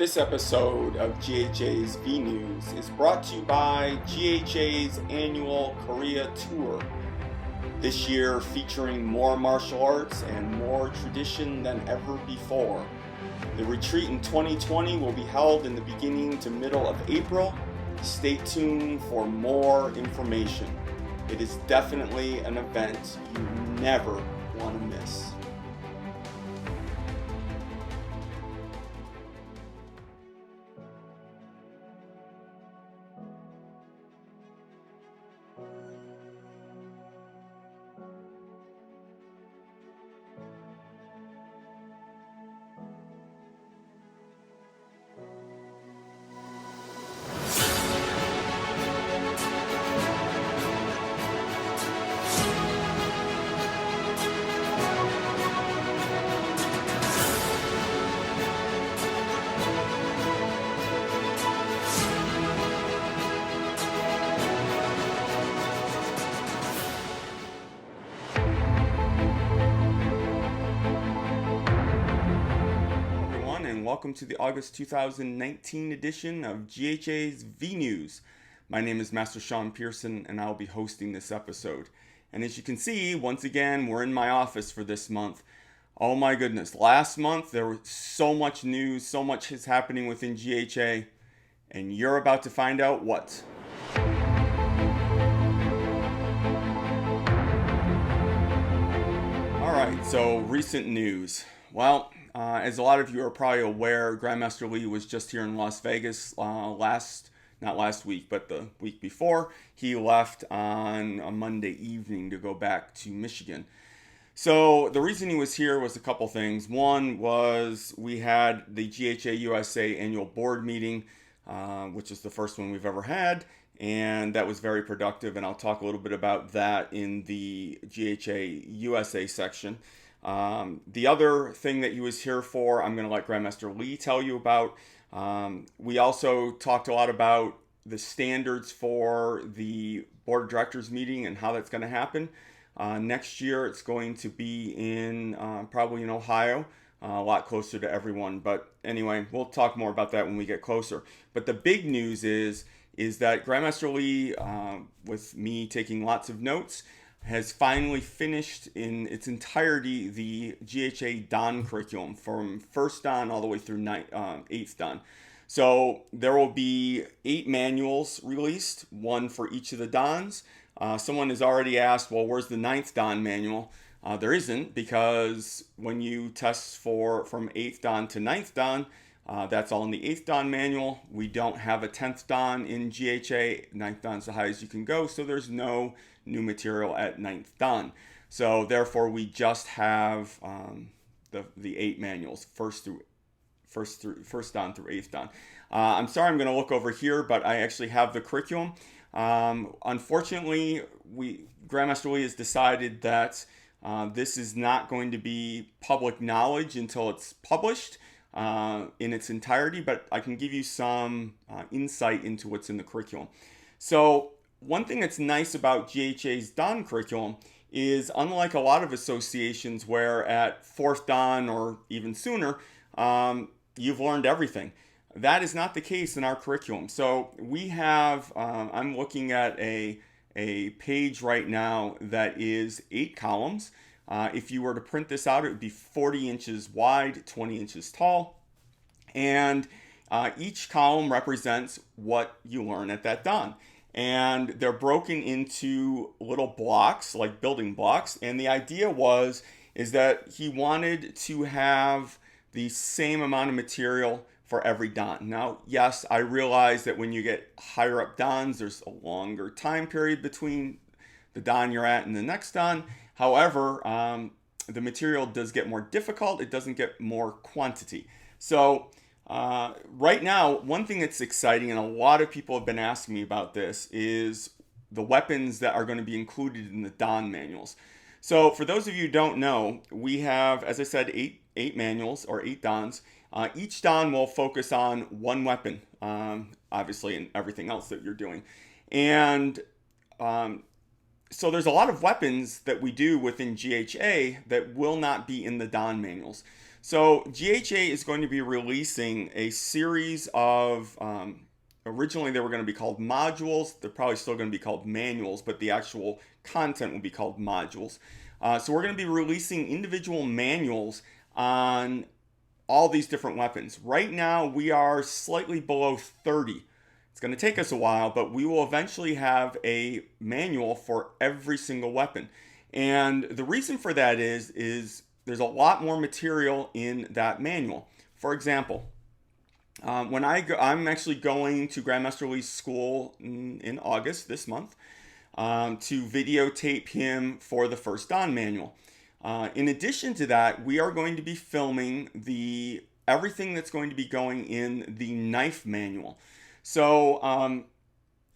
This episode of GHA's vNews is brought to you by GHA's annual Korea tour. This year featuring more martial arts and more tradition than ever before. The retreat in 2020 will be held in the beginning to middle of April. Stay tuned for more information. It is definitely an event you never want to miss. Welcome to the August 2019 edition of GHA's vNews. My name is Master Sean Pearson and I'll be hosting this episode. And as you can see, once again, we're in my office for this month. Oh my goodness, last month there was so much news, so much is happening within GHA, and you're about to find out what. Alright, so recent news. Well, as a lot of you are probably aware, Grandmaster Lee was just here in Las Vegas not last week, but the week before. He left on a Monday evening to go back to Michigan. So the reason he was here was a couple things. One was we had the GHA USA annual board meeting, which is the first one we've ever had, and that was very productive, and I'll talk a little bit about that in the GHA USA section. The other thing that he was here for, I'm going to let Grandmaster Lee tell you about. We also talked a lot about the standards for the board of directors meeting and how that's going to happen. Next year it's going to be in probably in Ohio, a lot closer to everyone. But anyway, we'll talk more about that when we get closer. But the big news is that Grandmaster Lee, with me taking lots of notes, has finally finished in its entirety the GHA Dan curriculum from first Dan all the way through 8th Dan. So there will be 8 manuals released, one for each of the Dans. Someone has already asked, well, where's the 9th Dan manual? There isn't, because when you test from 8th Dan to 9th Dan, that's all in the 8th Dan manual. We don't have a 10th Dan in GHA. 9th Dan's the highest you can go, so there's no new material at 9th Dan. So therefore we just have the 8 manuals, first Dan through 8th Dan. I'm sorry, I'm going to look over here, but I actually have the curriculum. Unfortunately, Grandmaster Lee has decided that this is not going to be public knowledge until it's published in its entirety, but I can give you some insight into what's in the curriculum. So one thing that's nice about GHA's Dan curriculum is, unlike a lot of associations where at 4th Dan or even sooner, you've learned everything. That is not the case in our curriculum. So we have, I'm looking at a page right now that is 8 columns. If you were to print this out, it would be 40 inches wide, 20 inches tall. And each column represents what you learn at that Dan. And they're broken into little blocks, like building blocks. And the idea is that he wanted to have the same amount of material for every Dan. Now, yes, I realize that when you get higher up Dans, there's a longer time period between the Dan you're at and the next Dan. However, the material does get more difficult. It doesn't get more quantity. So right now, one thing that's exciting, and a lot of people have been asking me about this, is the weapons that are going to be included in the Dan manuals. So for those of you who don't know, we have, as I said, eight manuals or 8 Dans. Each Dan will focus on one weapon, obviously, and everything else that you're doing. And so there's a lot of weapons that we do within GHA that will not be in the Dan manuals. So GHA is going to be releasing a series of, originally they were going to be called modules. They're probably still going to be called manuals, but the actual content will be called modules. So we're going to be releasing individual manuals on all these different weapons. Right now we are slightly below 30. It's going to take us a while, but we will eventually have a manual for every single weapon. And the reason for that is there's a lot more material in that manual. For example, I'm actually going to Grandmaster Lee's school in August this month to videotape him for the First Dan manual. In addition to that, we are going to be filming everything that's going to be going in the knife manual. So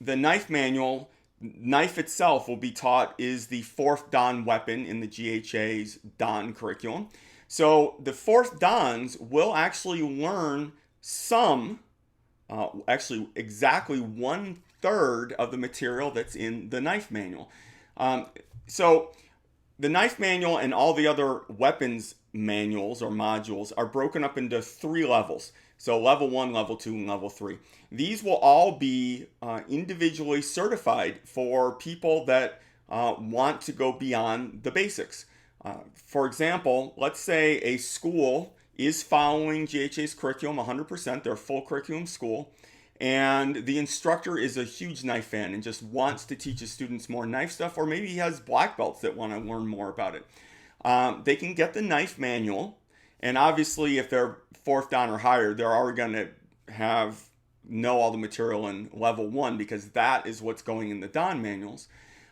the knife manual, knife itself will be taught is the 4th Dan weapon in the GHA's Dan curriculum. So the 4th Dans will actually learn actually exactly 1/3 of the material that's in the knife manual. So the knife manual and all the other weapons manuals or modules are broken up into 3 levels. So level 1, level 2, and level 3. These will all be individually certified for people that want to go beyond the basics. For example, let's say a school is following GHA's curriculum 100%, they're a full curriculum school, and the instructor is a huge knife fan and just wants to teach his students more knife stuff, or maybe he has black belts that want to learn more about it. They can get the knife manual, and obviously if they're 4th Dan or higher, they're already going to know all the material in level 1 because that is what's going in the Dan manuals.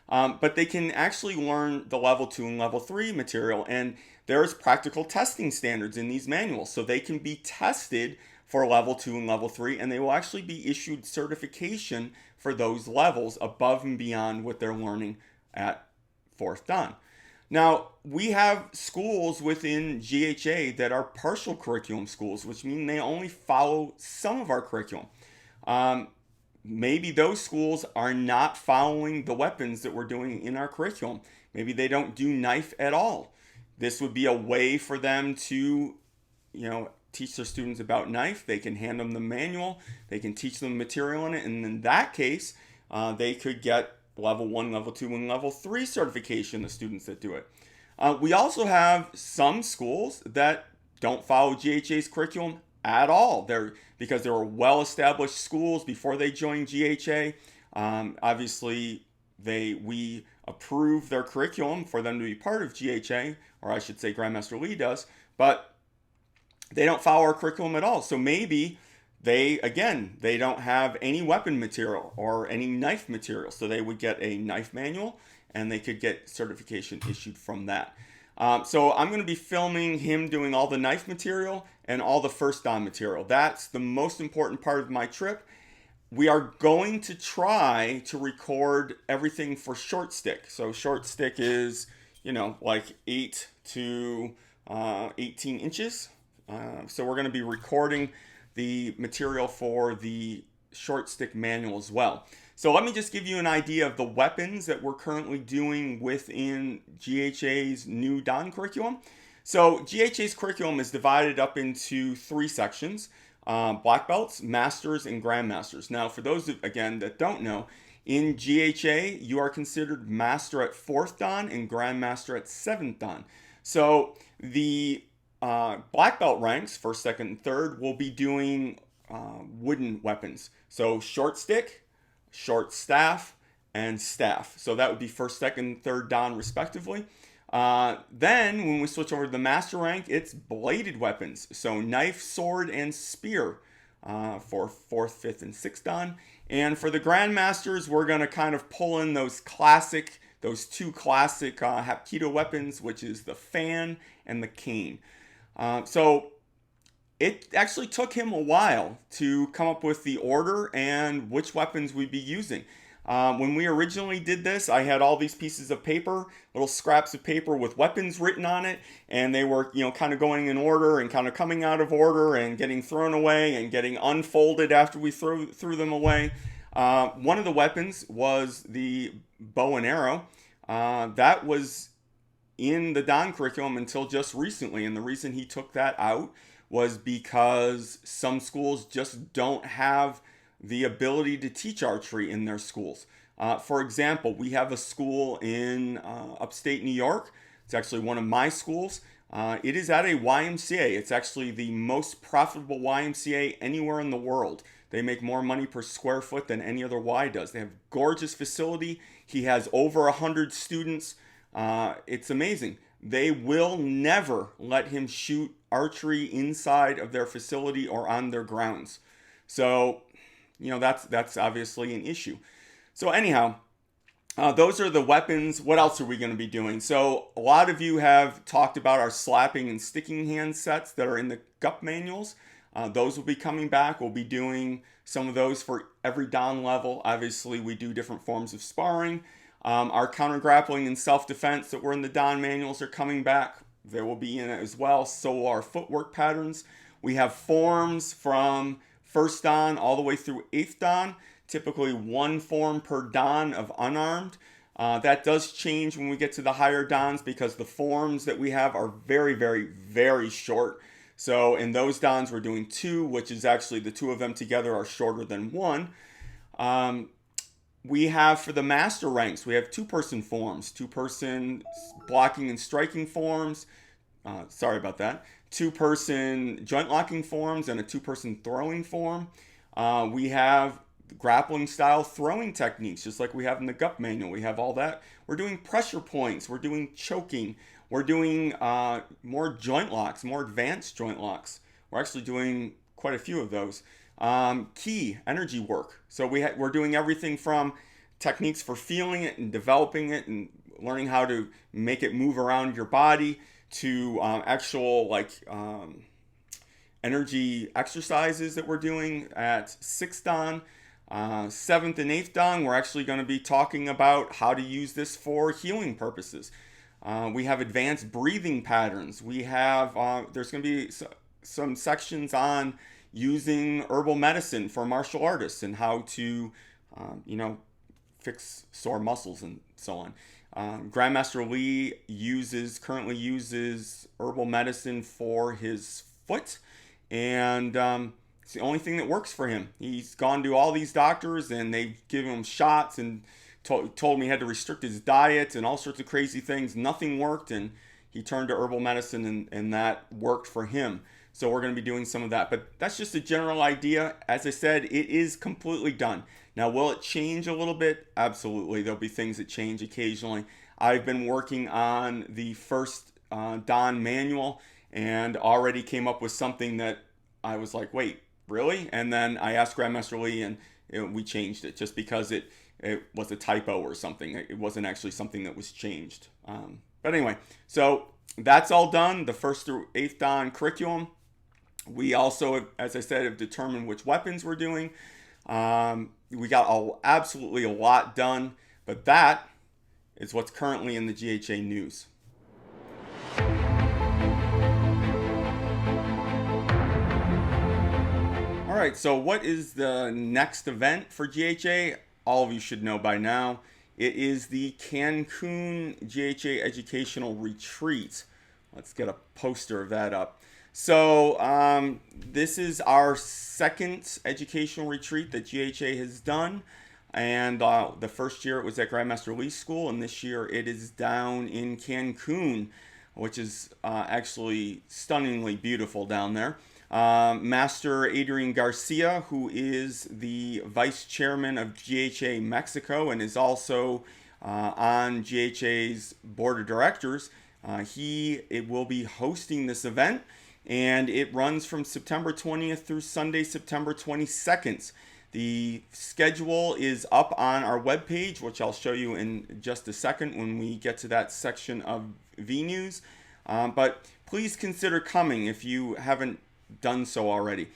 But they can actually learn the level 2 and level 3 material, and there's practical testing standards in these manuals, so they can be tested for level 2 and level 3, and they will actually be issued certification for those levels above and beyond what they're learning at 4th Dan. Now, we have schools within GHA that are partial curriculum schools, which mean they only follow some of our curriculum. Maybe those schools are not following the weapons that we're doing in our curriculum. Maybe they don't do knife at all. This would be a way for them to, teach their students about knife. They can hand them the manual. They can teach them material in it. And in that case, they could get level 1, level 2, and level 3 certification, the students that do it. We also have some schools that don't follow GHA's curriculum at all. Because they were well-established schools before they joined GHA. Obviously, we approve their curriculum for them to be part of GHA, or I should say Grandmaster Lee does, but they don't follow our curriculum at all. So maybe they don't have any weapon material or any knife material. So they would get a knife manual and they could get certification issued from that. So I'm going to be filming him doing all the knife material and all the First Dan material. That's the most important part of my trip. We are going to try to record everything for short stick. So short stick is, like 8 to 18 inches. So we're going to be recording the material for the short stick manual as well. So let me just give you an idea of the weapons that we're currently doing within GHA's new Dan curriculum. So GHA's curriculum is divided up into 3 sections: black belts, masters, and grandmasters. Now, for those that don't know, in GHA you are considered master at 4th Dan and grandmaster at 7th Dan. So the black belt ranks, 1st, 2nd, and 3rd, will be doing wooden weapons. So short stick, short staff, and staff. So that would be 1st, 2nd, 3rd Dan respectively. Then when we switch over to the master rank, it's bladed weapons. So knife, sword, and spear for 4th, 5th, and 6th Dan. And for the grandmasters, we're going to kind of pull in those two classic Hapkido weapons, which is the fan and the cane. So it actually took him a while to come up with the order and which weapons we'd be using. When we originally did this, I had all these pieces of paper, little scraps of paper with weapons written on it, and they were, kind of going in order and kind of coming out of order and getting thrown away and getting unfolded after we threw them away. One of the weapons was the bow and arrow. That was in the Don curriculum until just recently. And the reason he took that out was because some schools just don't have the ability to teach archery in their schools. For example, we have a school in upstate New York. It's actually one of my schools. It is at a YMCA. It's actually the most profitable YMCA anywhere in the world. They make more money per square foot than any other Y does. They have a gorgeous facility. He has over 100 students. It's amazing. They will never let him shoot archery inside of their facility or on their grounds. So, that's obviously an issue. So anyhow, those are the weapons. What else are we going to be doing? So a lot of you have talked about our slapping and sticking hand sets that are in the GUP manuals. Those will be coming back. We'll be doing some of those for every Don level. Obviously, we do different forms of sparring. Our counter grappling and self-defense that were in the Don manuals are coming back. They will be in it as well. So are footwork patterns. We have forms from first Dan all the way through 8th Dan. Typically one form per Dan of unarmed. That does change when we get to the higher Dans because the forms that we have are very, very, very short. So in those Dans we're doing 2, which is actually the 2 of them together are shorter than 1. We have for the master ranks, we have 2-person forms, 2-person blocking and striking forms. Sorry about that. 2-person joint locking forms and a 2-person throwing form. We have grappling style throwing techniques, just like we have in the GUP manual. We have all that. We're doing pressure points. We're doing choking. We're doing more joint locks, more advanced joint locks. We're actually doing quite a few of those. Key energy work. So we're doing everything from techniques for feeling it and developing it and learning how to make it move around your body to actual energy exercises that we're doing at 6th Dan. 7th and 8th Dan, we're actually going to be talking about how to use this for healing purposes. We have advanced breathing patterns. We have, there's going to be some sections on using herbal medicine for martial artists and how to, fix sore muscles and so on. Grandmaster Lee currently uses herbal medicine for his foot, and it's the only thing that works for him. He's gone to all these doctors and they've given him shots and told me he had to restrict his diet and all sorts of crazy things. Nothing worked, and he turned to herbal medicine and that worked for him. So we're going to be doing some of that. But that's just a general idea. As I said, it is completely done. Now, will it change a little bit? Absolutely. There'll be things that change occasionally. I've been working on the first Don manual and already came up with something that I was like, wait, really? And then I asked Grandmaster Lee and we changed it just because it was a typo or something. It wasn't actually something that was changed. But anyway, so that's all done. The 1st through 8th Dan curriculum. We also, as I said, have determined which weapons we're doing. We got absolutely a lot done, but that is what's currently in the GHA news. All right, so what is the next event for GHA? All of you should know by now. It is the Cancun GHA Educational Retreat. Let's get a poster of that up. So this is our second educational retreat that GHA has done. And the first year it was at Grandmaster Lee's school, and this year it is down in Cancun, which is actually stunningly beautiful down there. Master Adrian Garcia, who is the vice chairman of GHA Mexico and is also on GHA's board of directors, it will be hosting this event, and it runs from September 20th through Sunday, September 22nd. The schedule is up on our webpage, which I'll show you in just a second when we get to that section of vNews. But please consider coming if you haven't done so already.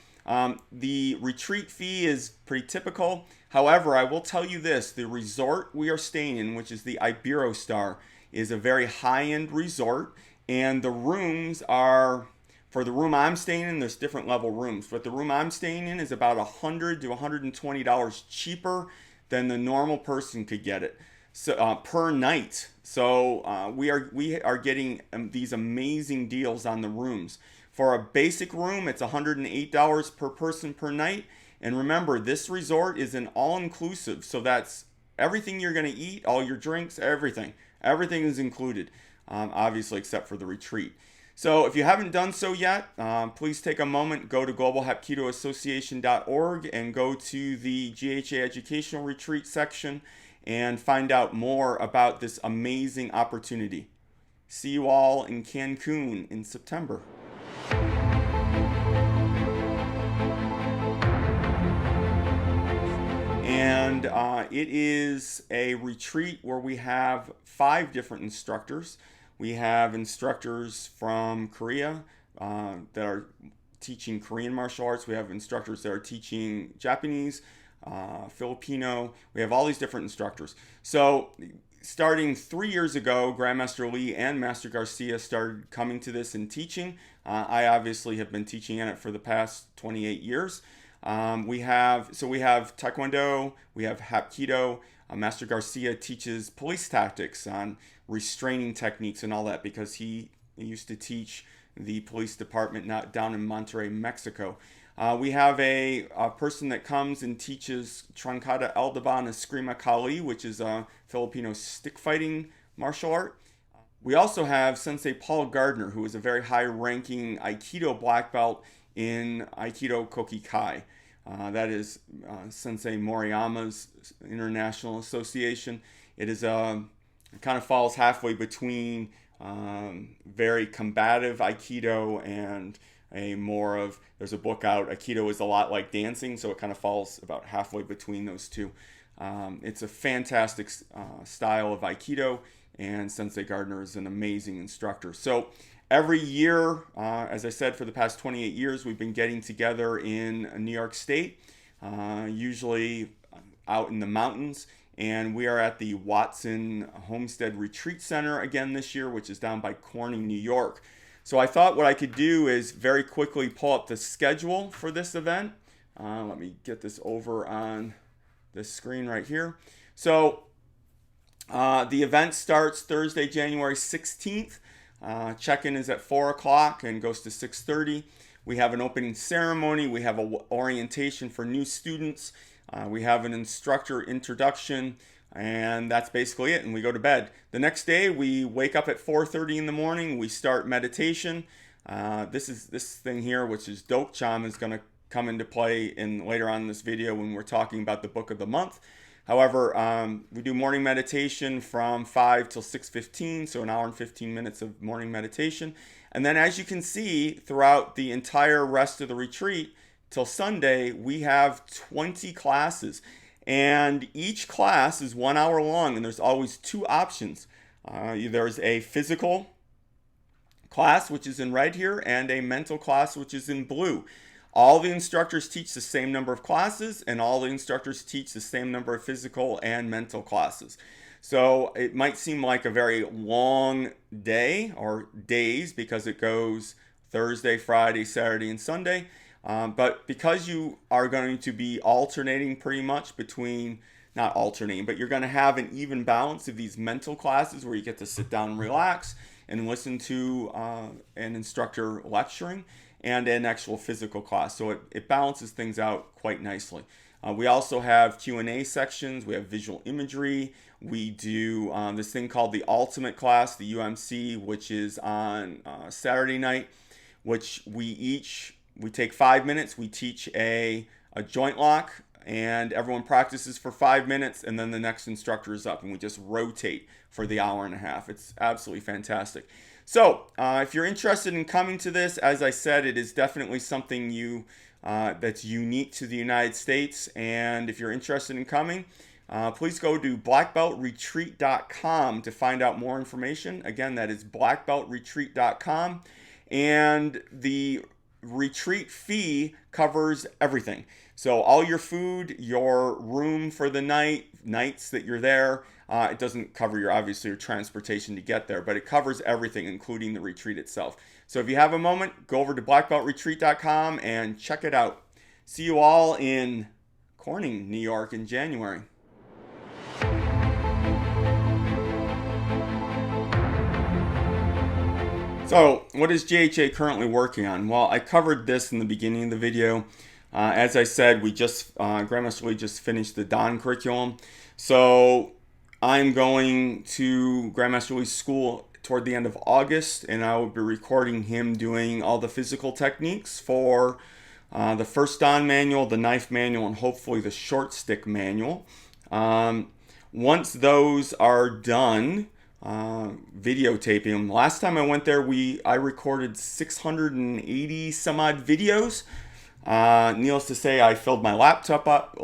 The retreat fee is pretty typical. However, I will tell you this, the resort we are staying in, which is the Iberostar, is a very high-end resort, and the rooms are, for the room I'm staying in, there's different level rooms, but the room I'm staying in is about $100 to $120 cheaper than the normal person could get it. per night. So we are getting these amazing deals on the rooms. For a basic room, it's $108 per person per night. And remember, this resort is an all-inclusive, so that's everything you're going to eat, all your drinks, everything. Everything is included, obviously, except for the retreat. So if you haven't done so yet, please take a moment, go to globalhepketoassociation.org and go to the GHA Educational Retreat section and find out more about this amazing opportunity. See you all in Cancun in September. And it is a retreat where we have 5 different instructors. We have instructors from Korea that are teaching Korean martial arts. We have instructors that are teaching Japanese, Filipino. We have all these different instructors. So starting 3 years ago, Grandmaster Lee and Master Garcia started coming to this and teaching. I obviously have been teaching in it for the past 28 years. We have Taekwondo, we have Hapkido. Master Garcia teaches police tactics on restraining techniques and all that because he used to teach the police department down in Monterrey, Mexico. We have a person that comes and teaches Trancada Aldaban Eskrima Kali, which is a Filipino stick fighting martial art. We also have Sensei Paul Gardner, who is a very high-ranking Aikido black belt in Aikido Kokikai. That is Sensei Moriyama's International Association. It is it kind of falls halfway between very combative Aikido and there's a book out, Aikido is a lot like dancing, so it kind of falls about halfway between those two. It's a fantastic style of Aikido, and Sensei Gardner is an amazing instructor. So every year, as I said, for the past 28 years, we've been getting together in New York State, usually out in the mountains. And we are at the Watson Homestead Retreat Center again this year, which is down by Corning, New York. So I thought what I could do is very quickly pull up the schedule for this event. Let me get this over on this screen right here. So the event starts Thursday, January 16th. Check-in is at 4 o'clock and goes to 6:30. We have an opening ceremony. We have an orientation for new students. We have an instructor introduction, and that's basically it, and we go to bed. The next day, we wake up at 4:30 in the morning. We start meditation. This thing here, which is Dokcham, is going to come into play later on in this video when we're talking about the book of the month. However, we do morning meditation from 5 till 6:15, so an hour and 15 minutes of morning meditation. And then as you can see, throughout the entire rest of the retreat, till Sunday, we have 20 classes. And each class is 1 hour long, and there's always 2 options. There's a physical class, which is in red here, and a mental class, which is in blue. All the instructors teach the same number of classes, and all the instructors teach the same number of physical and mental classes. So it might seem like a very long day or days because it goes Thursday, Friday, Saturday, and Sunday. But because you are going to be alternating pretty much between, not alternating, but you're going to have an even balance of these mental classes where you get to sit down and relax and listen to an instructor lecturing, and an actual physical class. So it balances things out quite nicely. We also have Q&A sections. We have visual imagery. We do this thing called the Ultimate class, the UMC, which is on Saturday night, which we take 5 minutes. We teach a joint lock, and everyone practices for 5 minutes, and then the next instructor is up, and we just rotate for the hour and a half. It's absolutely fantastic. So if you're interested in coming to this, as I said, it is definitely something that's unique to the United States. And if you're interested in coming, please go to blackbeltretreat.com to find out more information. Again, that is blackbeltretreat.com. And the retreat fee covers everything. So all your food, your room for the nights that you're there. It doesn't cover obviously your transportation to get there, but it covers everything, including the retreat itself. So if you have a moment, go over to blackbeltretreat.com and check it out. See you all in Corning, New York in January. So, what is GHA currently working on? Well, I covered this in the beginning of the video. As I said, Grandmaster Lee just finished the Don curriculum. So, I'm going to Grandmaster Lee's school toward the end of August, and I will be recording him doing all the physical techniques for the first Don manual, the knife manual, and hopefully the short stick manual. Once those are done, videotaping them. Last time I went there, I recorded 680 some odd videos. Needless to say, I filled my laptop up.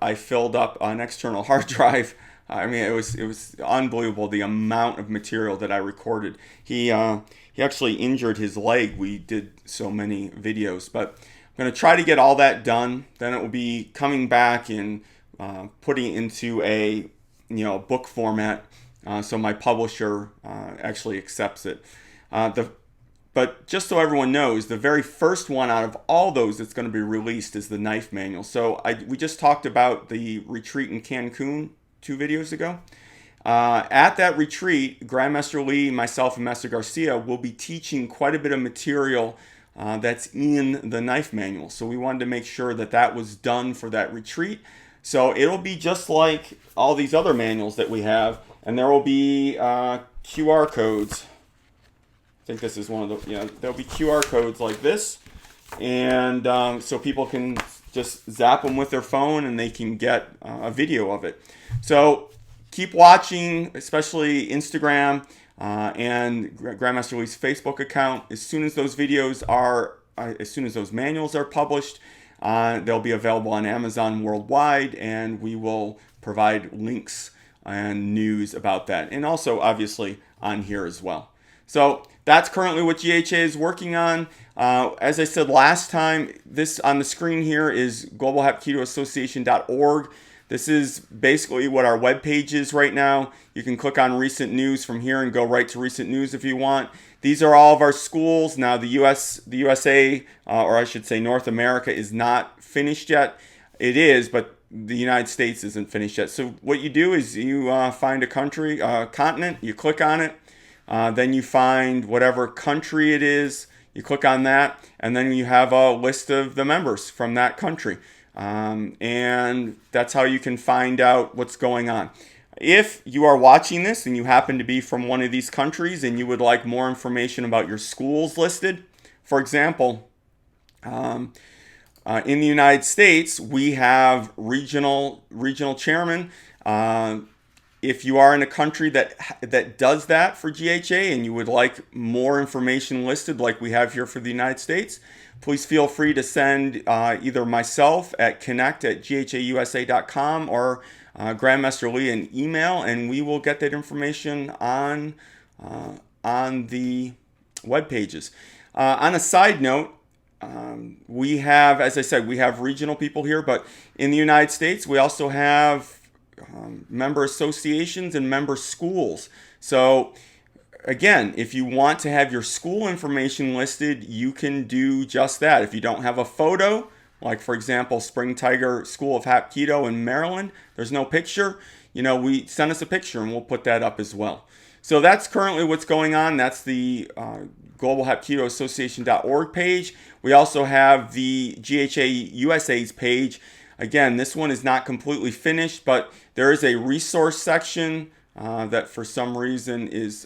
I filled up an external hard drive. I mean, it was unbelievable the amount of material that I recorded. He actually injured his leg. We did so many videos, but I'm going to try to get all that done. Then it will be coming back and putting it into a book format. So my publisher actually accepts it. But just so everyone knows, the very first one out of all those that's going to be released is the knife manual. So we just talked about the retreat in Cancun 2 videos ago. At that retreat, Grandmaster Lee, myself, and Master Garcia will be teaching quite a bit of material that's in the knife manual. So we wanted to make sure that that was done for that retreat. So it'll be just like all these other manuals that we have, and there will be QR codes. I think this is one of the, there'll be QR codes like this, and so people can just zap them with their phone and they can get a video of it. So keep watching, especially Instagram and Grandmaster Lee's Facebook account. As soon as those manuals are published, they'll be available on Amazon worldwide, and we will provide links and news about that, and also obviously on here as well. So that's currently what GHA is working on. As I said last time, this on the screen here is globalhapketoassociation.org. This is basically what our webpage is right now. You can click on recent news from here and go right to recent news if you want. These are all of our schools. Now the USA, or I should say North America, is not finished yet. It is, but the United States isn't finished yet. So what you do is you find a country, continent, you click on it. Then you find whatever country it is, you click on that, and then you have a list of the members from that country. And that's how you can find out what's going on. If you are watching this and you happen to be from one of these countries and you would like more information about your schools listed, for example, in the United States, we have regional chairmen. If you are in a country that does that for GHA and you would like more information listed like we have here for the United States, please feel free to send either myself at connect@ghausa.com or Grandmaster Lee an email, and we will get that information on the web pages. On a side note, we have, as I said, we have regional people here, but in the United States, we also have member associations and member schools. So again, if you want to have your school information listed, you can do just that. If you don't have a photo, like for example, Spring Tiger School of Hapkido in Maryland, there's no picture, we send us a picture and we'll put that up as well. So that's currently what's going on. That's the globalhapketoassociation.org page. We also have the GHA USA's page. Again, this one is not completely finished, but there is a resource section that for some reason is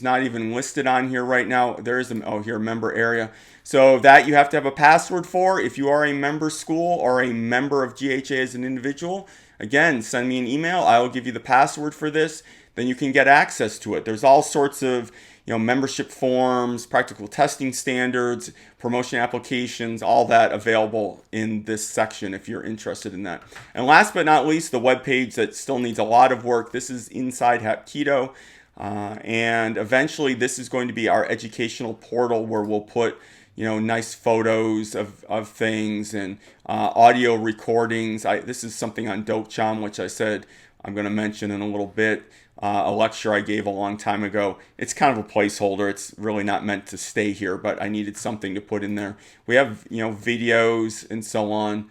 not even listed on here right now. There is a member area. So that you have to have a password for. If you are a member school or a member of GHA as an individual, again, send me an email. I will give you the password for this. Then you can get access to it. There's all sorts of membership forms, practical testing standards, promotion applications, all that available in this section if you're interested in that. And last but not least, the webpage that still needs a lot of work. This is Inside Hapkido. And eventually this is going to be our educational portal where we'll put nice photos of things and audio recordings. This is something on Dokcham, which I said I'm going to mention in a little bit. A lecture I gave a long time ago. It's kind of a placeholder. It's really not meant to stay here, but I needed something to put in there. We have videos and so on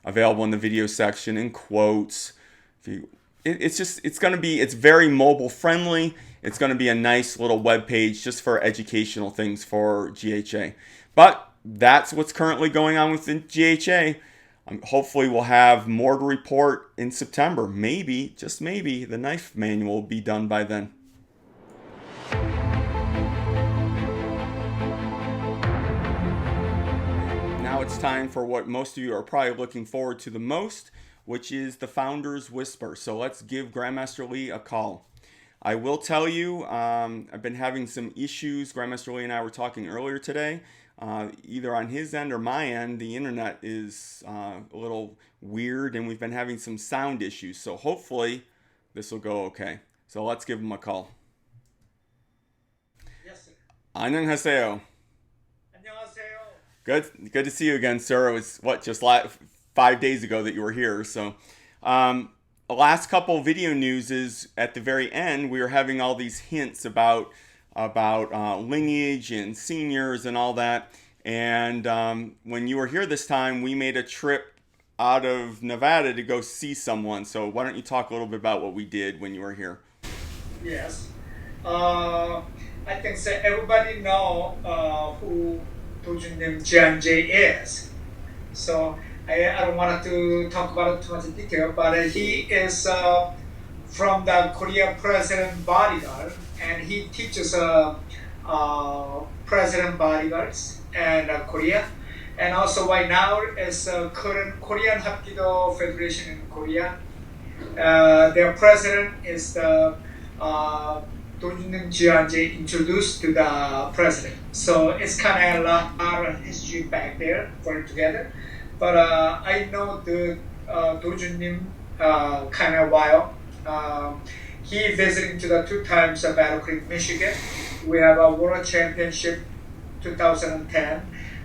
available in the video section, and quotes. If you it's very mobile friendly. It's going to be a nice little web page just for educational things for GHA. But that's what's currently going on with the GHA. Hopefully we'll have more to report in September. Maybe, just maybe, the knife manual will be done by then. Now it's time for what most of you are probably looking forward to the most, which is the Founder's Whisper. So let's give Grandmaster Lee a call. I will tell you, I've been having some issues. Grandmaster Lee and I were talking earlier today. Either on his end or my end, the internet is a little weird, and we've been having some sound issues. So hopefully this will go okay. So let's give him a call. Yes, sir. 안녕하세요. 안녕하세요. Good to see you again, sir. It was just 5 days ago that you were here. So, the last couple video news is at the very end. We were having all these hints about lineage and seniors and all that. And when you were here this time, we made a trip out of Nevada to go see someone. So why don't you talk a little bit about what we did when you were here? Yes. I think so everybody know who 도준님 Jianjie is. So I don't want to talk about it too much in detail, but he is from the Korea President Bodyguard, and he teaches President Bodyguards and Korea. And also right now is Korean Hapkido Federation in Korea. Their president is the 도준님 Jianjie introduced to the president. So it's kind of a lot of history back there put together. But I know the 도준님 kind of while. He visited to the 2 times of Battle Creek, Michigan. We have a World Championship 2010.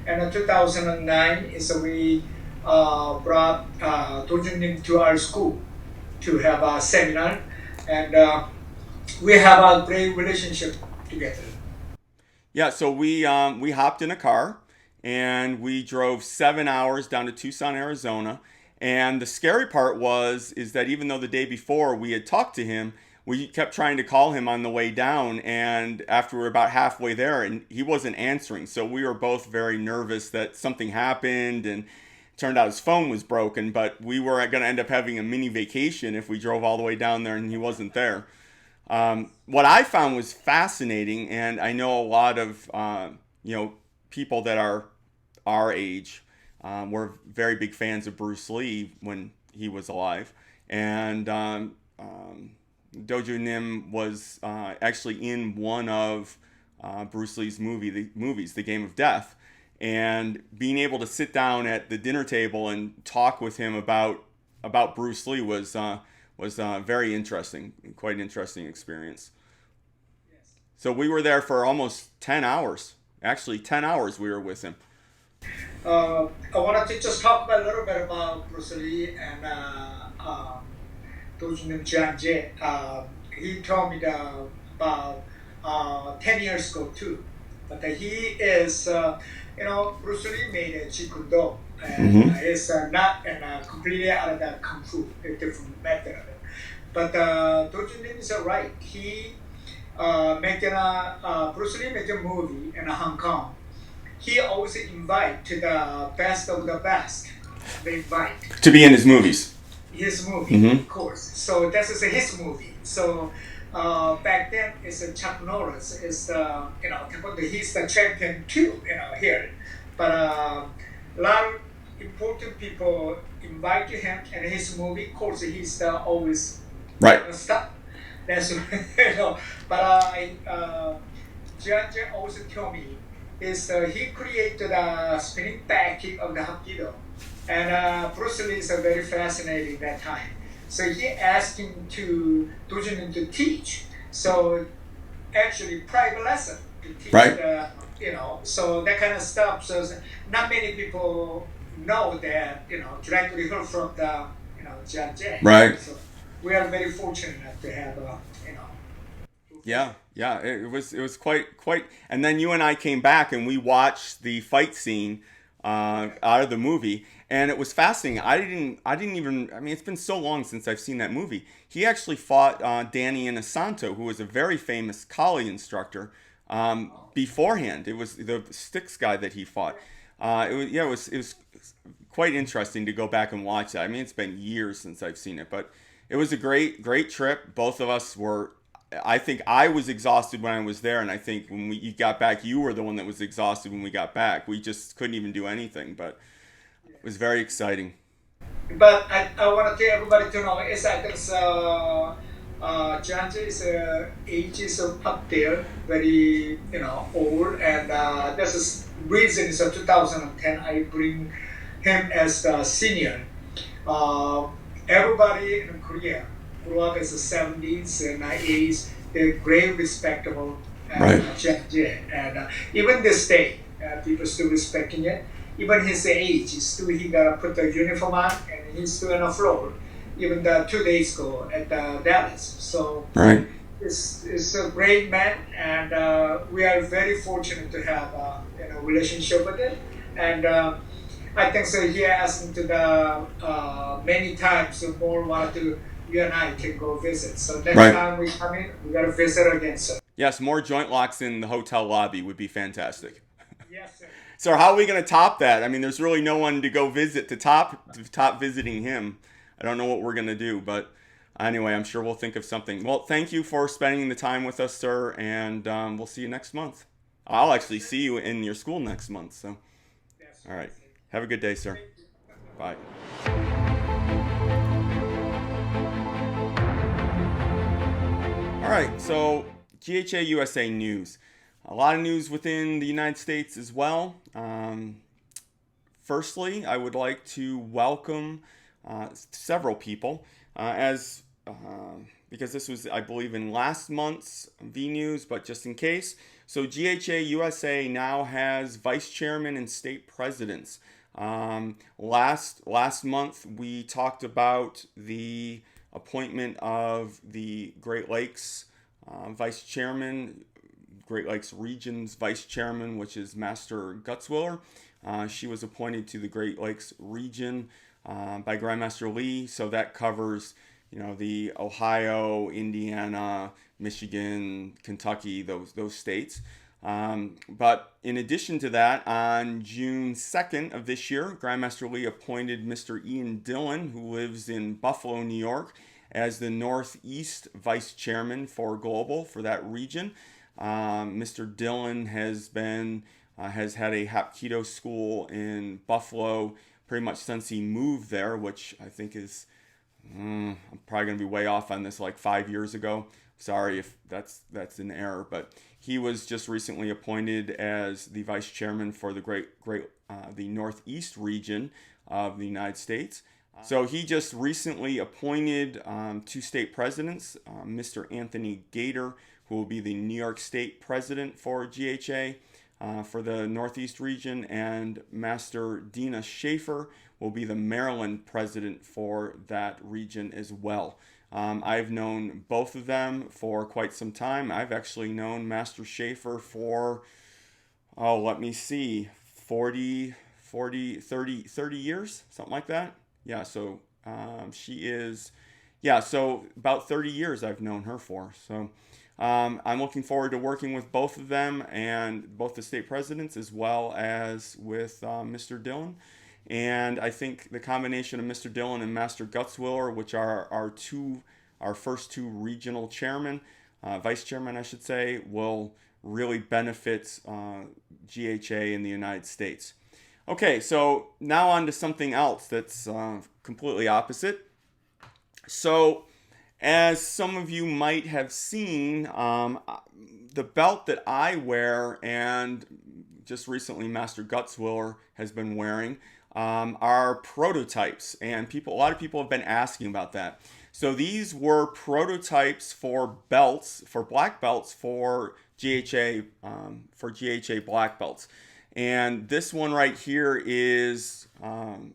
And in 2009 is we brought 도준님 to our school to have a seminar. And we have a great relationship together. Yeah, so we hopped in a car and we drove 7 hours down to Tucson, Arizona. And the scary part is that even though the day before we had talked to him, we kept trying to call him on the way down. And after we were about halfway there, and he wasn't answering. So we were both very nervous that something happened, and it turned out his phone was broken. But we were going to end up having a mini vacation if we drove all the way down there and he wasn't there. What I found was fascinating, and I know a lot of people that are our age were very big fans of Bruce Lee when he was alive, and Dojo Nim was actually in one of Bruce Lee's movies, The Game of Death, and being able to sit down at the dinner table and talk with him about Bruce Lee was very interesting, quite an interesting experience. Yes. So we were there for almost 10 hours. Actually, 10 hours we were with him. I wanted to just talk a little bit about Bruce Lee and 도준님 Jianjie. He told me about 10 years ago too. But he is, Bruce Lee made a Jeet Kune Do, and it's not completely out of that Kung Fu, a different method of it. But 도준님 is right. He Bruce Lee made a movie in Hong Kong. He always invite to the best of the best. They invite To be in his movies. his movie, of course. So this is his movie. So back then, it's Chuck Norris is the he's the champion too. Here, but a lot of important people invite him and his movie. Of course, he's always Right. stuff. That's But Jianjie also told me is he created a spinning back kick of the Hapkido, and Bruce Lee is very fascinating that time. So he asked him to 도준님 to teach. So actually private lesson to teach. Right. So that kind of stuff. So not many people know that directly heard from the Jianjie. Right. So we are very fortunate to have Yeah, it was quite. And then you and I came back and we watched the fight scene out of the movie, and it was fascinating. I didn't even. I mean, it's been so long since I've seen that movie. He actually fought Danny Inosanto, who was a very famous Kali instructor. Beforehand, it was the Styx guy that he fought. It was quite interesting to go back and watch that. I mean, it's been years since I've seen it, but it was a great trip. Both of us were. I think I was exhausted when I was there, and I think when you got back, you were the one that was exhausted when we got back. We just couldn't even do anything, but it was very exciting. But I want to tell everybody to know is I think Janji's age is up there, very old, and that's the reason is 2010 I bring him as the senior. Uh, Everybody in Korea grew up as the 70s and 80s. They're very respectable Right. Janji, and even this day, people still respecting it. Even his age, still he gotta put the uniform on, and he's still on the floor. Even the 2 days ago at Dallas. So Right. it's a great man, and we are very fortunate to have relationship with him. And I think so. He asked to the many times so more want to you and I can go visit. So next Right. time we come in, we gotta visit again. So Yes, more joint locks in the hotel lobby would be fantastic. yes, sir. So how are we going to top that? I mean, there's really no one to go visit to top visiting him. I don't know what we're going to do, but anyway, I'm sure we'll think of something. Well, thank you for spending the time with us, sir, and we'll see you next month. I'll actually see you in your school next month. So, That's all right. right. Have a good day, sir. Thank you. Bye. All right. So, GHA USA News. A lot of news within the United States as well. Firstly, I would like to welcome several people as because this was, I believe, in last month's vNews, but just in case. So GHA USA now has vice chairman and state presidents. Last month we talked about the appointment of the Great Lakes vice chairman, Great Lakes Region's vice chairman, which is Master Gutzwiller. She was appointed to the Great Lakes region by Grandmaster Lee, so that covers, the Ohio, Indiana, Michigan, Kentucky, those states. But in addition to that, on June 2nd of this year, Grandmaster Lee appointed Mr. Ian Dillon, who lives in Buffalo, New York, as the Northeast Vice Chairman for Global for that region. Mr. Dillon has had a Hapkido school in Buffalo pretty much since he moved there, which I think is I'm probably going to be way off on this, like 5 years ago. Sorry if that's an error, but he was just recently appointed as the vice chairman for the Northeast region of the United States. So he just recently appointed two state presidents, Mr. Anthony Gator, who will be the New York State president for GHA for the Northeast region, and Master Dina Schaefer will be the Maryland president for that region as well. I've known both of them for quite some time. I've actually known Master Schaefer for, let me see, 30 years, something like that. Yeah, so so about 30 years I've known her for. So I'm looking forward to working with both of them and both the state presidents as well as with Mr. Dillon. And I think the combination of Mr. Dillon and Master Gutzwiller, which are our first two regional chairmen, vice chairman, I should say, will really benefit GHA in the United States. Okay, so now on to something else that's completely opposite. So, as some of you might have seen, the belt that I wear and just recently Master Gutzwiller has been wearing are prototypes, and a lot of people have been asking about that. So these were prototypes for belts, for black belts for GHA black belts. And this one right here is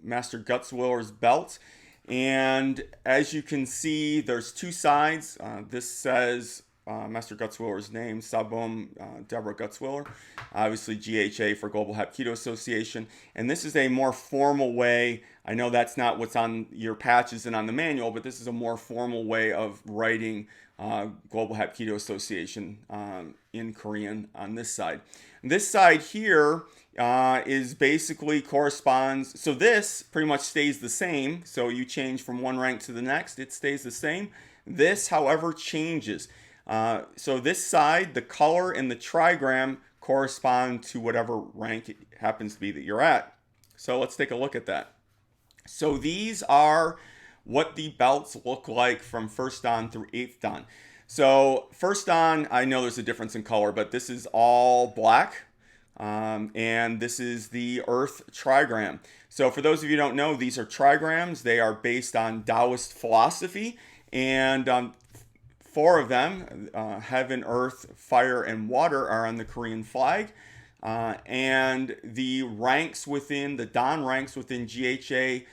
Master Gutzwiller's belt. And as you can see, there's two sides. This says Master Gutzwiller's name, Sabum Deborah Gutzwiller, obviously GHA for Global Hep Keto Association. And this is a more formal way. I know that's not what's on your patches and on the manual, but this is a more formal way of writing Global Hep Keto Association in Korean on this side. This side here is basically corresponds, so this pretty much stays the same. So you change from one rank to the next, it stays the same. This, however, changes. So this side, the color and the trigram correspond to whatever rank it happens to be that you're at. So let's take a look at that. So these are what the belts look like from 1st Dan through 8th Dan. So 1st Dan, I know there's a difference in color, but this is all black. And this is the Earth trigram. So for those of you who don't know, these are trigrams. They are based on Taoist philosophy, and 4 of them, heaven, earth, fire, and water, are on the Korean flag. And the ranks within, the Dan ranks within GHA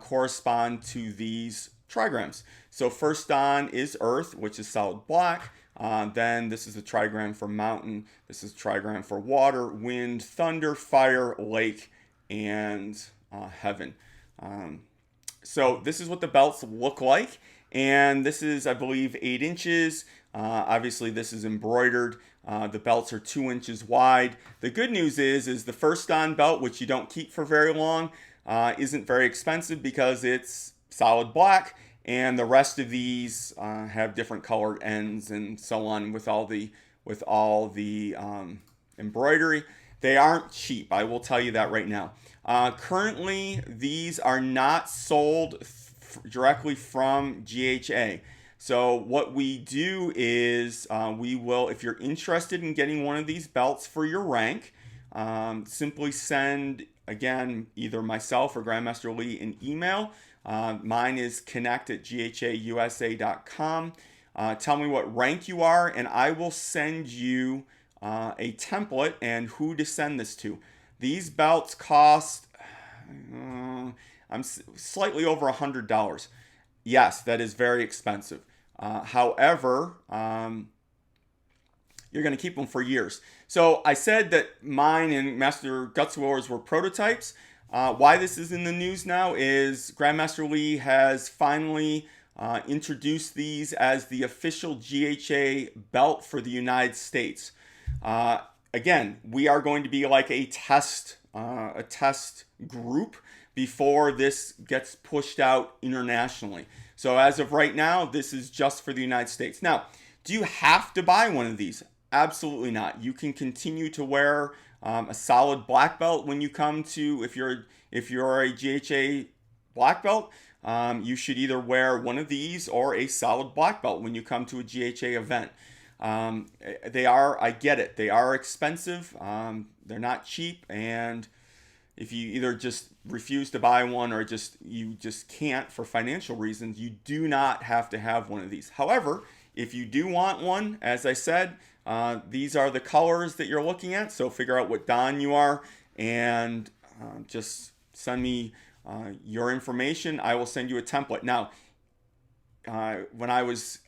correspond to these trigrams. So 1st Dan is Earth, which is solid black. Then this is a trigram for mountain. This is a trigram for water, wind, thunder, fire, lake, and heaven. So this is what the belts look like. And this is, I believe, 8 inches. Obviously, this is embroidered. The belts are 2 inches wide. The good news is the 1st Dan belt, which you don't keep for very long, isn't very expensive because it's solid black. And the rest of these have different colored ends and so on with all the embroidery. They aren't cheap. I will tell you that right now. Currently, these are not sold directly from GHA. So what we do is we will, if you're interested in getting one of these belts for your rank, simply send, again, either myself or Grandmaster Lee an email. Mine is connect@ghausa.com. Tell me what rank you are, and I will send you a template and who to send this to. These belts cost slightly over $100. Yes, that is very expensive. However, you're going to keep them for years. So I said that mine and Master Gutzwiller's were prototypes. Why this is in the news now is Grandmaster Lee has finally introduced these as the official GHA belt for the United States. Again, we are going to be like a test group before this gets pushed out internationally. So as of right now, this is just for the United States. Now, do you have to buy one of these? Absolutely not. You can continue to wear a solid black belt when you come to, if you're a GHA black belt, you should either wear one of these or a solid black belt when you come to a GHA event. They are, I get it, they are expensive. They're not cheap, and if you either just refuse to buy one or you just can't for financial reasons, you do not have to have one of these. However, if you do want one, as I said, these are the colors that you're looking at. So figure out what Dan you are and just send me your information. I will send you a template. Now, when I was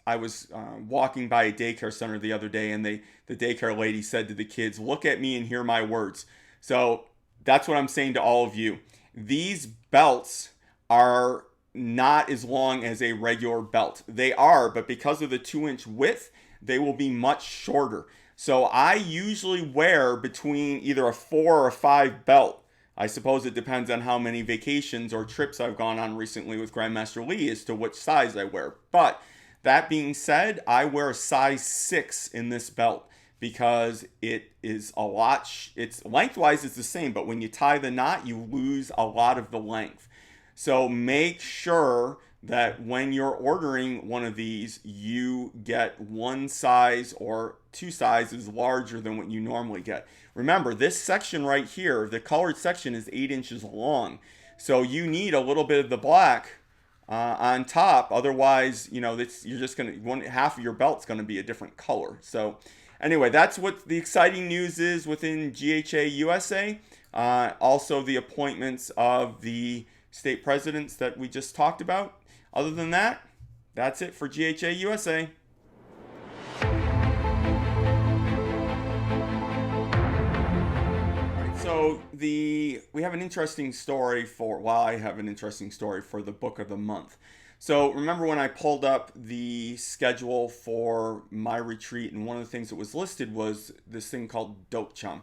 walking by a daycare center the other day, and the daycare lady said to the kids, "Look at me and hear my words." So that's what I'm saying to all of you. These belts are not as long as a regular belt. They are, but because of the 2-inch width, they will be much shorter. So I usually wear between either a 4 or a 5 belt. I suppose it depends on how many vacations or trips I've gone on recently with Grandmaster Lee as to which size I wear. But that being said, I wear a size 6 in this belt because it is a lot, it's lengthwise it's the same, but when you tie the knot, you lose a lot of the length. So make sure that when you're ordering one of these, you get one size or 2 sizes larger than what you normally get. Remember, this section right here, the colored section, is 8 inches long. So you need a little bit of the black on top. Otherwise, you're just going to, half of your belt's going to be a different color. So anyway, that's what the exciting news is within GHA USA. Also, the appointments of the state presidents that we just talked about. Other than that, that's it for GHA USA. So we have an interesting story for well, I have an interesting story for the book of the month. So remember when I pulled up the schedule for my retreat, and one of the things that was listed was this thing called Dokcham.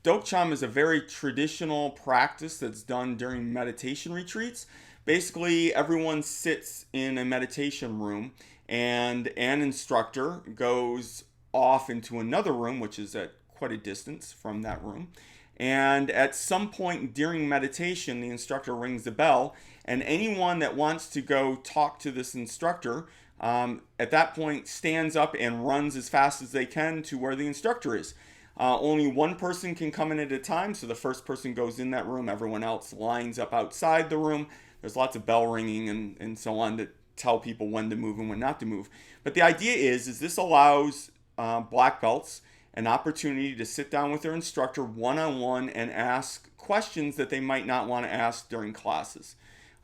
Dokcham is a very traditional practice that's done during meditation retreats. Basically, everyone sits in a meditation room, and an instructor goes off into another room, which is at quite a distance from that room. And at some point during meditation, the instructor rings the bell, and anyone that wants to go talk to this instructor at that point stands up and runs as fast as they can to where the instructor is. Only one person can come in at a time, so the first person goes in that room, everyone else lines up outside the room. There's lots of bell ringing and so on to tell people when to move and when not to move. But the idea is this allows black belts an opportunity to sit down with their instructor one-on-one and ask questions that they might not want to ask during classes.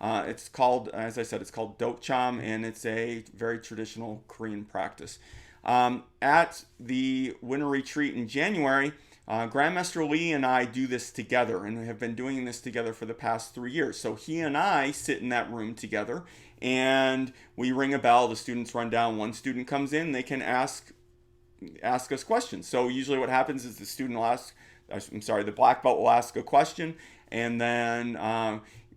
It's called, as I said, it's called Dokcham, and it's a very traditional Korean practice. At the winter retreat in January, Grandmaster Lee and I do this together, and we have been doing this together for the past 3 years. So he and I sit in that room together, and we ring a bell. The students run down. One student comes in. They can ask us questions. So usually what happens is the black belt will ask a question, and then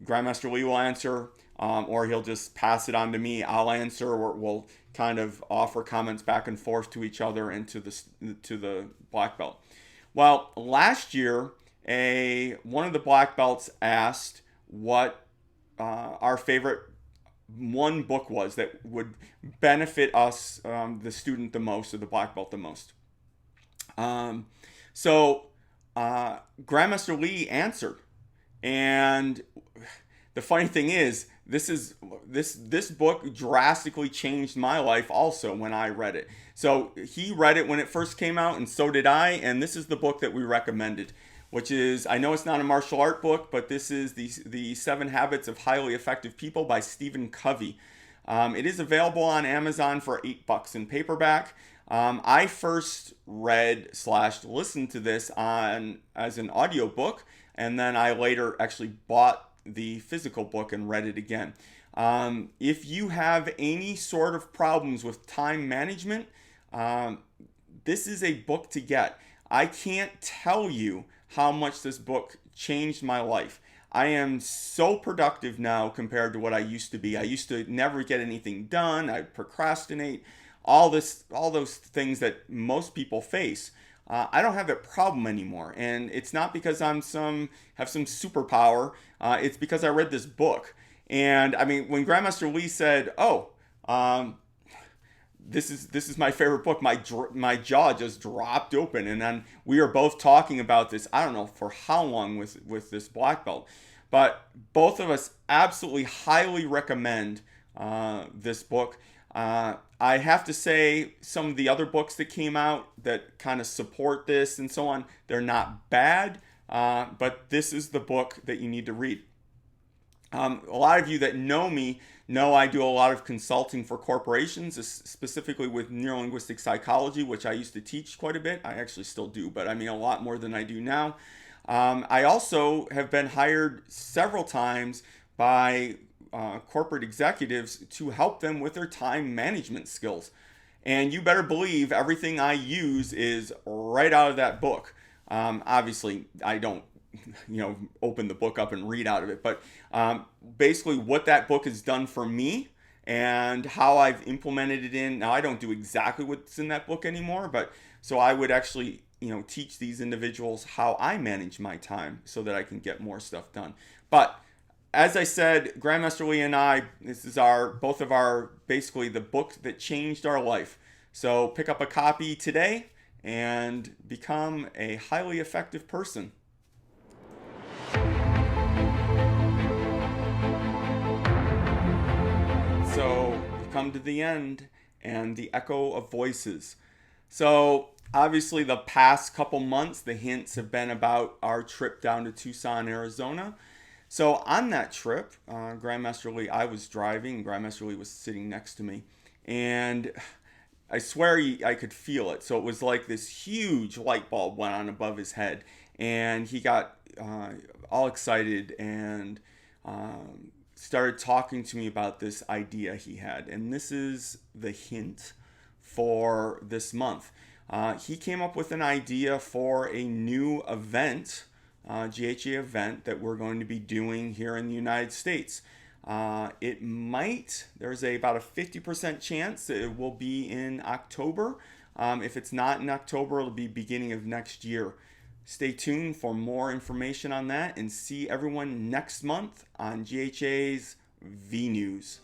Grandmaster Lee will answer, or he'll just pass it on to me. I'll answer, or we'll kind of offer comments back and forth to each other and to the black belt. Well, last year, one of the black belts asked what our favorite one book was that would benefit us, the student the most, or the black belt the most. So Grandmaster Lee answered, and the funny thing is, this book drastically changed my life also when I read it. So he read it when it first came out, and so did I, and this is the book that we recommended, which is, I know it's not a martial art book, but this is the 7 Habits of Highly Effective People by Stephen Covey. It is available on Amazon for $8 in paperback. I first read/listened to this as an audiobook, and then I later actually bought the physical book and read it again. If you have any sort of problems with time management, this is a book to get. I can't tell you how much this book changed my life. I am so productive now compared to what I used to be. I used to never get anything done. I'd procrastinate, all those things that most people face. I don't have that problem anymore, and it's not because have some superpower. It's because I read this book. And I mean, when Grandmaster Lee said, this is my favorite book, my jaw just dropped open, and then we were both talking about this, I don't know for how long with this black belt, but both of us absolutely highly recommend this book. I have to say, some of the other books that came out that kind of support this and so on, they're not bad, but this is the book that you need to read. A lot of you that know me know I do a lot of consulting for corporations, specifically with neurolinguistic psychology, which I used to teach quite a bit. I actually still do, but I mean a lot more than I do now. I also have been hired several times by corporate executives to help them with their time management skills. And you better believe everything I use is right out of that book. Obviously, I don't open the book up and read out of it, but basically what that book has done for me and how I've implemented it in. Now, I don't do exactly what's in that book anymore, but so I would actually teach these individuals how I manage my time so that I can get more stuff done. But as I said, Grandmaster Lee and I, this is both of our basically the book that changed our life. So pick up a copy today and become a highly effective person. So we've come to the end and the echo of voices. So obviously the past couple months, the hints have been about our trip down to Tucson, Arizona. So on that trip, Grandmaster Lee, I was driving, Grandmaster Lee was sitting next to me, and I swear I could feel it. So it was like this huge light bulb went on above his head, and he got all excited and started talking to me about this idea he had. And this is the hint for this month. He came up with an idea for a new event, GHA event, that we're going to be doing here in the United States. There's about a 50% chance that it will be in October. If it's not in October, it'll be beginning of next year. Stay tuned for more information on that, and see everyone next month on GHA's vNews.